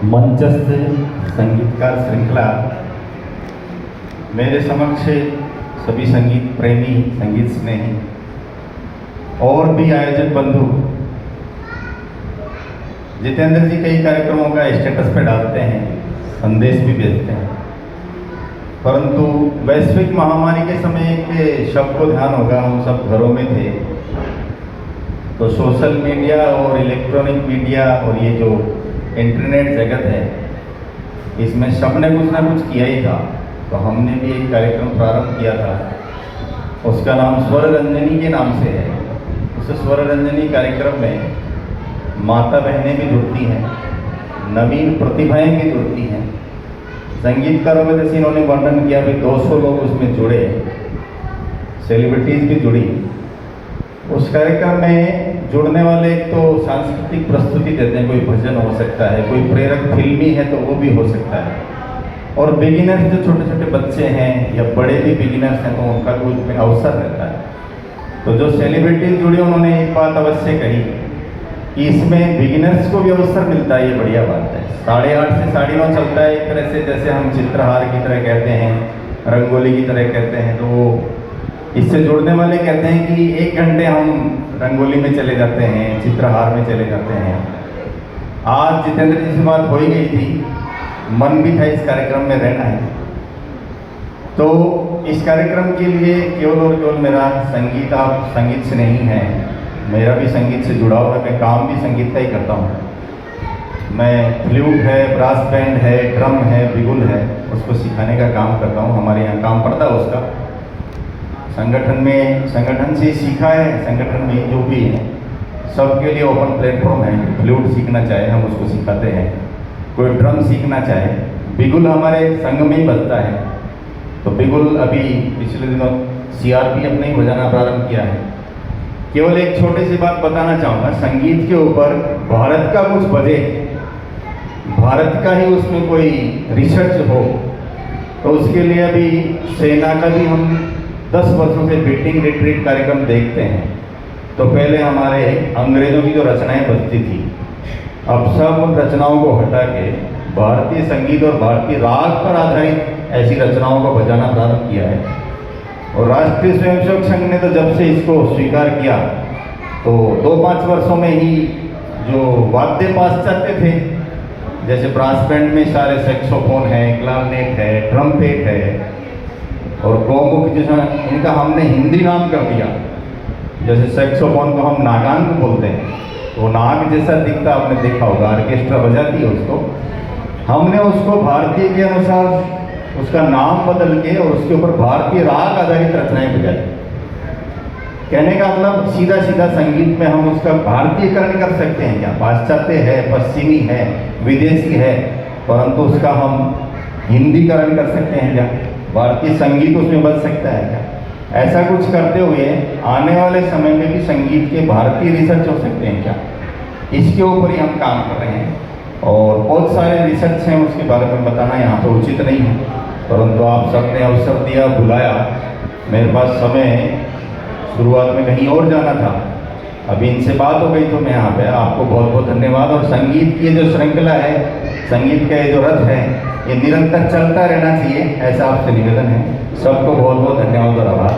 मंचस्थ संगीतकार श्रृंखला मेरे समक्ष सभी संगीत प्रेमी, संगीत स्नेही और भी आयोजक बंधु। जितेंद्र जी कई कार्यक्रमों का स्टेटस पे डालते हैं, संदेश भी भेजते हैं, परंतु वैश्विक महामारी के समय के शब्द को ध्यान होगा, हम सब घरों में थे तो सोशल मीडिया और इलेक्ट्रॉनिक मीडिया और ये जो इंटरनेट जगत है, इसमें सब ने कुछ ना कुछ किया ही था। तो हमने भी एक कार्यक्रम प्रारंभ किया था, उसका नाम स्वर रंजनी के नाम से है। उस स्वर रंजनी कार्यक्रम में माता बहनें भी जुड़ती हैं, नवीन प्रतिभाएं भी जुड़ती हैं, संगीतकारों में जैसे इन्होंने वर्णन किया भी 200 लोग उसमें जुड़े, सेलिब्रिटीज़ भी जुड़ी। उस कार्यक्रम में जुड़ने वाले तो सांस्कृतिक प्रस्तुति देते हैं, कोई भजन हो सकता है, कोई प्रेरक फिल्मी है तो वो भी हो सकता है, और बिगिनर्स जो छोटे छोटे बच्चे हैं या बड़े भी बिगिनर्स हैं तो उनका भी उसमें अवसर रहता है। तो जो सेलिब्रिटीज जुड़े उन्होंने एक बात अवश्य कही कि इसमें बिगिनर्स को भी अवसर मिलता है, ये बढ़िया बात है। 8:30 से 9:30 चलता है एक तरह से, जैसे हम चित्रहार की तरह कहते हैं, रंगोली की तरह कहते हैं, तो इससे जुड़ने वाले कहते हैं कि 1 घंटे हम रंगोली में चले जाते हैं, चित्रहार में चले जाते हैं। आज जितेंद्र जी से बात हो ही गई थी, मन भी था इस कार्यक्रम में रहना है। तो इस कार्यक्रम के लिए केवल और केवल मेरा संगीत, आप संगीत से नहीं है, मेरा भी संगीत से जुड़ा हुआ है। मैं काम भी संगीत का ही करता हूँ। मैं फ्लूट है, ब्रास बैंड है, ड्रम है, बिगुल है, उसको सिखाने का काम करता हूँ। हमारे यहाँ काम पड़ता है उसका, संगठन से सीखा है। संगठन में जो भी है सबके लिए ओपन प्लेटफॉर्म है। फ्लूट सीखना चाहे हम उसको सिखाते हैं, कोई ड्रम सीखना चाहे। बिगुल हमारे संघ में ही बजता है, तो बिगुल अभी पिछले दिनों CRPF ने ही बजाना प्रारंभ किया है। केवल एक छोटी सी बात बताना चाहूँगा, संगीत के ऊपर भारत का कुछ बजे, भारत का ही उसमें कोई रिसर्च हो, तो उसके लिए अभी सेना का भी हम 10 वर्षों से बीटिंग रिट्रीट कार्यक्रम देखते हैं। तो पहले हमारे अंग्रेजों की जो रचनाएं बजती थी, अब सब उन रचनाओं को हटा के भारतीय संगीत और भारतीय राग पर आधारित ऐसी रचनाओं को बजाना प्रारंभ किया है। और राष्ट्रीय स्वयंसेवक संघ ने तो जब से इसको स्वीकार किया, तो 2-5 वर्षों में ही जो वाद्य पाश्चात्य थे, जैसे ब्रास बैंड में सारे सैक्सोफोन है, क्लारनेट है, ट्रम्पेट है और गौमुख, जैसा इनका हमने हिंदी नाम कर दिया। जैसे सैक्सोफोन को हम नागान बोलते हैं, तो नाग जैसा दिखता, आपने देखा होगा, ऑर्केस्ट्रा बजाती है उसको। हमने उसको भारतीय के अनुसार उसका नाम बदल के और उसके ऊपर भारतीय राग आधारित रचनाएं बजाई। कहने का मतलब सीधा सीधा संगीत में हम उसका भारतीयकरण कर सकते हैं क्या? पाश्चात्य है, पश्चिमी है, विदेशी है, परंतु उसका हम हिंदीकरण कर सकते हैं क्या? भारतीय संगीत उसमें बज सकता है क्या? ऐसा कुछ करते हुए आने वाले समय में भी संगीत के भारतीय रिसर्च हो सकते हैं क्या? इसके ऊपर ही हम काम कर रहे हैं और बहुत सारे रिसर्च हैं, उसके बारे में बताना यहाँ पे उचित नहीं है, परंतु आप सबने अवसर दिया, बुलाया। मेरे पास समय शुरुआत में कहीं और जाना था, अभी इनसे बात हो गई तो मैं यहाँ पे। आपको बहुत बहुत धन्यवाद। और संगीत की जो श्रृंखला है, संगीत का ये जो रथ है, ये निरंतर चलता रहना चाहिए, ऐसा आपसे निवेदन है। सबको बहुत बहुत धन्यवाद और आभार।